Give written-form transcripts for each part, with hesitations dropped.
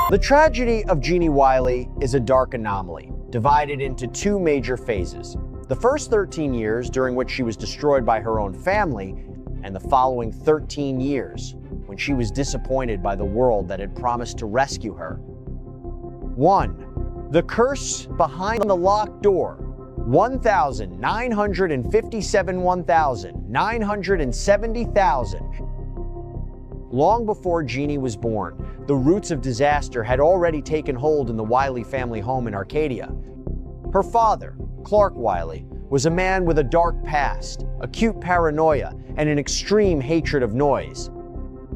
The tragedy of Genie Wiley is a dark anomaly, divided into two major phases. The first 13 years, during which she was destroyed by her own family, and the following 13 years, when she was disappointed by the world that had promised to rescue her. 1. The curse behind the locked door. 1,970,000. Long before Genie was born, the roots of disaster had already taken hold in the Wiley family home in Arcadia. Her father, Clark Wiley, was a man with a dark past, acute paranoia, and an extreme hatred of noise.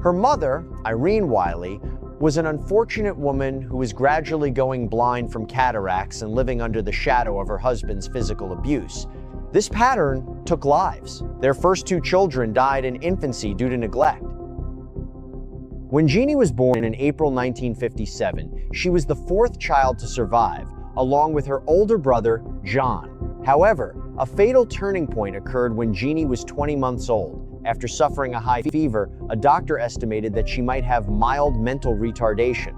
Her mother, Irene Wiley, was an unfortunate woman who was gradually going blind from cataracts and living under the shadow of her husband's physical abuse. This pattern took lives. Their first two children died in infancy due to neglect. When Genie was born in April 1957, she was the fourth child to survive, along with her older brother, John. However, a fatal turning point occurred when Genie was 20 months old. After suffering a high fever, a doctor estimated that she might have mild mental retardation.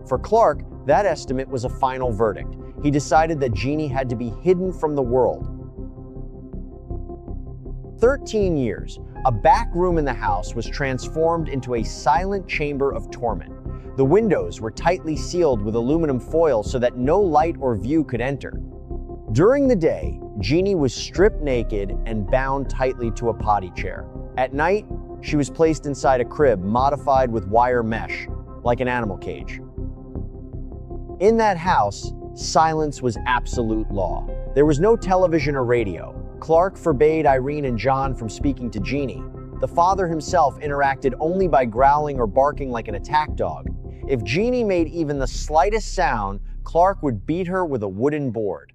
For Clark, that estimate was a final verdict. He decided that Genie had to be hidden from the world. 13 years, a back room in the house was transformed into a silent chamber of torment. The windows were tightly sealed with aluminum foil so that no light or view could enter. During the day, Genie was stripped naked and bound tightly to a potty chair. At night, she was placed inside a crib modified with wire mesh, like an animal cage. In that house, silence was absolute law. There was no television or radio. Clark forbade Irene and John from speaking to Genie. The father himself interacted only by growling or barking like an attack dog. If Genie made even the slightest sound, Clark would beat her with a wooden board.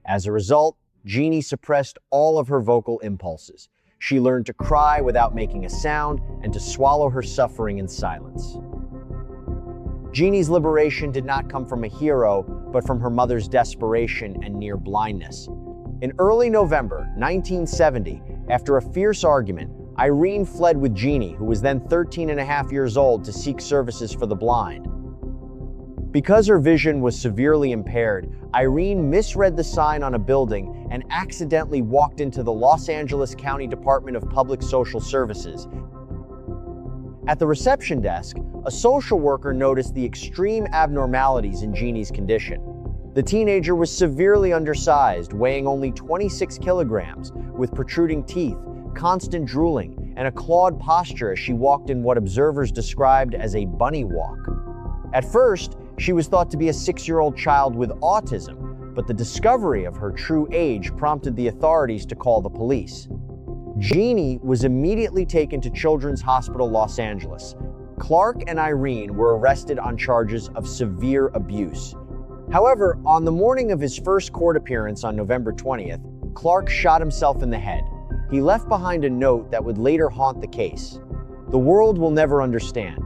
As a result, Genie suppressed all of her vocal impulses. She learned to cry without making a sound and to swallow her suffering in silence. Genie's liberation did not come from a hero, but from her mother's desperation and near blindness. In early November 1970, after a fierce argument, Irene fled with Genie, who was then 13 and a half years old, to seek services for the blind. Because her vision was severely impaired, Irene misread the sign on a building and accidentally walked into the Los Angeles County Department of Public Social Services. At the reception desk, a social worker noticed the extreme abnormalities in Genie's condition. The teenager was severely undersized, weighing only 26 kilograms, with protruding teeth, constant drooling, and a clawed posture as she walked in what observers described as a bunny walk. At first, she was thought to be a 6-year-old child with autism, but the discovery of her true age prompted the authorities to call the police. Genie was immediately taken to Children's Hospital Los Angeles. Clark and Irene were arrested on charges of severe abuse. However, on the morning of his first court appearance on November 20th, Clark shot himself in the head. He left behind a note that would later haunt the case. The world will never understand.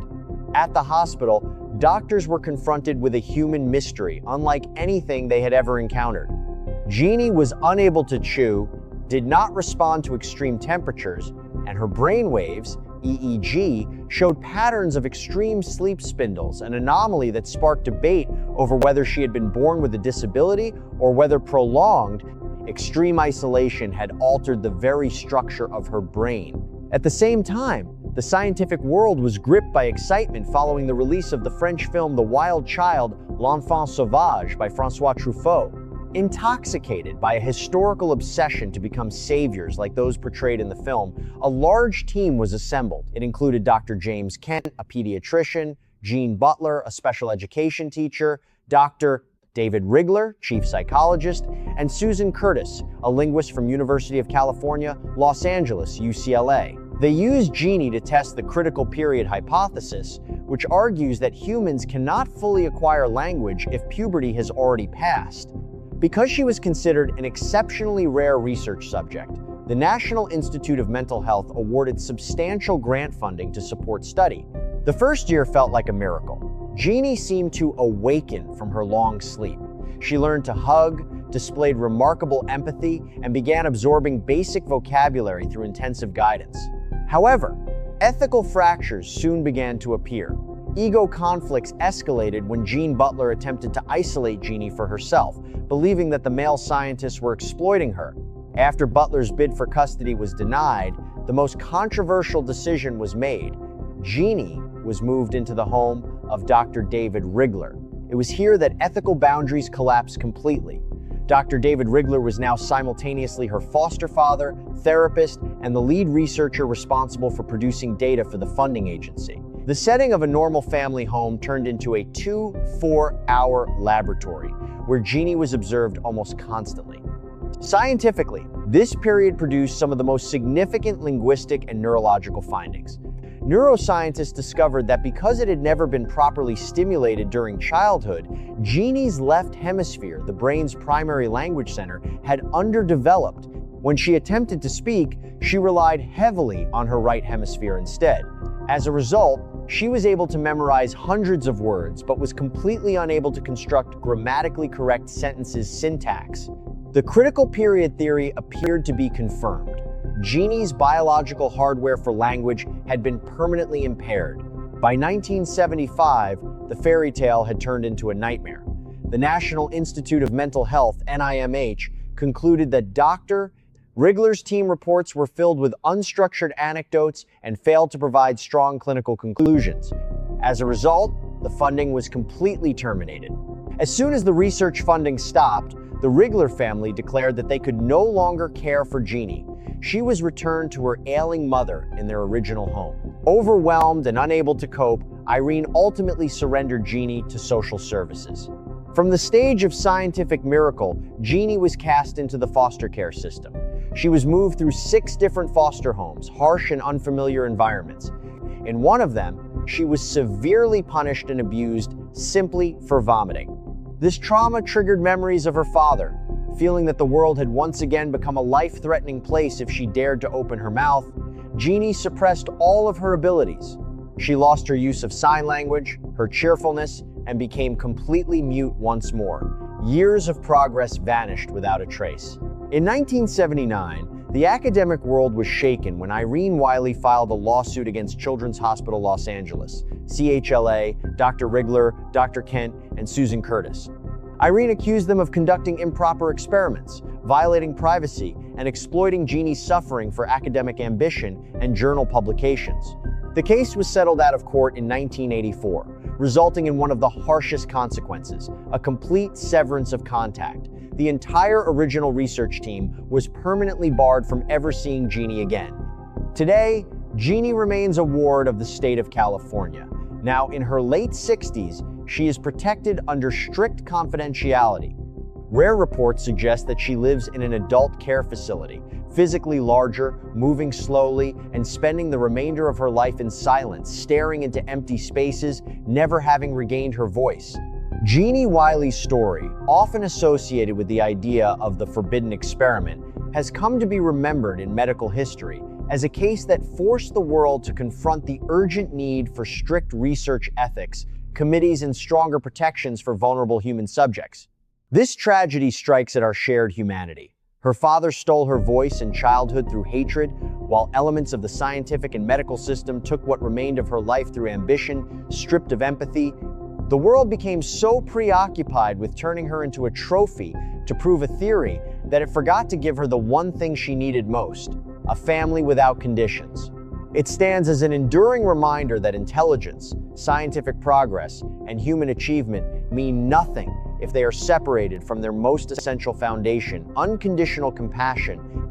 At the hospital, doctors were confronted with a human mystery unlike anything they had ever encountered. Genie was unable to chew, did not respond to extreme temperatures, and her brain waves, EEG, showed patterns of extreme sleep spindles, an anomaly that sparked debate over whether she had been born with a disability or whether prolonged, extreme isolation had altered the very structure of her brain. At the same time, the scientific world was gripped by excitement following the release of the French film The Wild Child, L'Enfant Sauvage by François Truffaut. Intoxicated by a historical obsession to become saviors like those portrayed in the film, a large team was assembled. It included Dr. James Kent, a pediatrician, Jean Butler, a special education teacher, Dr. David Rigler, chief psychologist, and Susan Curtis, a linguist from University of California, Los Angeles, UCLA. They used Genie to test the critical period hypothesis, which argues that humans cannot fully acquire language if puberty has already passed. Because she was considered an exceptionally rare research subject, the National Institute of Mental Health awarded substantial grant funding to support study. The first year felt like a miracle. Genie seemed to awaken from her long sleep. She learned to hug, displayed remarkable empathy, and began absorbing basic vocabulary through intensive guidance. However, ethical fractures soon began to appear. ego conflicts escalated when Jean Butler attempted to isolate Genie for herself, believing that the male scientists were exploiting her. After Butler's bid for custody was denied, the most controversial decision was made. Genie was moved into the home of Dr. David Rigler. It was here that ethical boundaries collapsed completely. Dr. David Rigler was now simultaneously her foster father, therapist, and the lead researcher responsible for producing data for the funding agency. The setting of a normal family home turned into a 4-hour laboratory, where Genie was observed almost constantly. Scientifically, this period produced some of the most significant linguistic and neurological findings. Neuroscientists discovered that because it had never been properly stimulated during childhood, Genie's left hemisphere, the brain's primary language center, had underdeveloped. When she attempted to speak, she relied heavily on her right hemisphere instead. As a result, she was able to memorize hundreds of words, but was completely unable to construct grammatically correct sentences' syntax. The critical period theory appeared to be confirmed. Genie's biological hardware for language had been permanently impaired. By 1975, the fairy tale had turned into a nightmare. The National Institute of Mental Health, NIMH, concluded that Dr. Rigler's team reports were filled with unstructured anecdotes and failed to provide strong clinical conclusions. As a result, the funding was completely terminated. As soon as the research funding stopped, the Rigler family declared that they could no longer care for Genie. She was returned to her ailing mother in their original home. Overwhelmed and unable to cope, Irene ultimately surrendered Genie to social services. From the stage of scientific miracle, Genie was cast into the foster care system. She was moved through 6 different foster homes, harsh and unfamiliar environments. In one of them, she was severely punished and abused simply for vomiting. This trauma triggered memories of her father. Feeling that the world had once again become a life-threatening place if she dared to open her mouth, Genie suppressed all of her abilities. She lost her use of sign language, her cheerfulness, and became completely mute once more. Years of progress vanished without a trace. In 1979, the academic world was shaken when Irene Wiley filed a lawsuit against Children's Hospital Los Angeles, CHLA, Dr. Rigler, Dr. Kent, and Susan Curtis. Irene accused them of conducting improper experiments, violating privacy, and exploiting Genie's suffering for academic ambition and journal publications. The case was settled out of court in 1984, resulting in one of the harshest consequences, a complete severance of contact. The entire original research team was permanently barred from ever seeing Genie again. Today, Genie remains a ward of the state of California. Now, in her late 60s, she is protected under strict confidentiality. Rare reports suggest that she lives in an adult care facility, physically larger, moving slowly, and spending the remainder of her life in silence, staring into empty spaces, never having regained her voice. Genie Wiley's story, often associated with the idea of the forbidden experiment, has come to be remembered in medical history as a case that forced the world to confront the urgent need for strict research ethics, committees, and stronger protections for vulnerable human subjects. This tragedy strikes at our shared humanity. Her father stole her voice in childhood through hatred, while elements of the scientific and medical system took what remained of her life through ambition, stripped of empathy. The world became so preoccupied with turning her into a trophy to prove a theory that it forgot to give her the one thing she needed most: a family without conditions. It stands as an enduring reminder that intelligence, scientific progress, and human achievement mean nothing if they are separated from their most essential foundation: unconditional compassion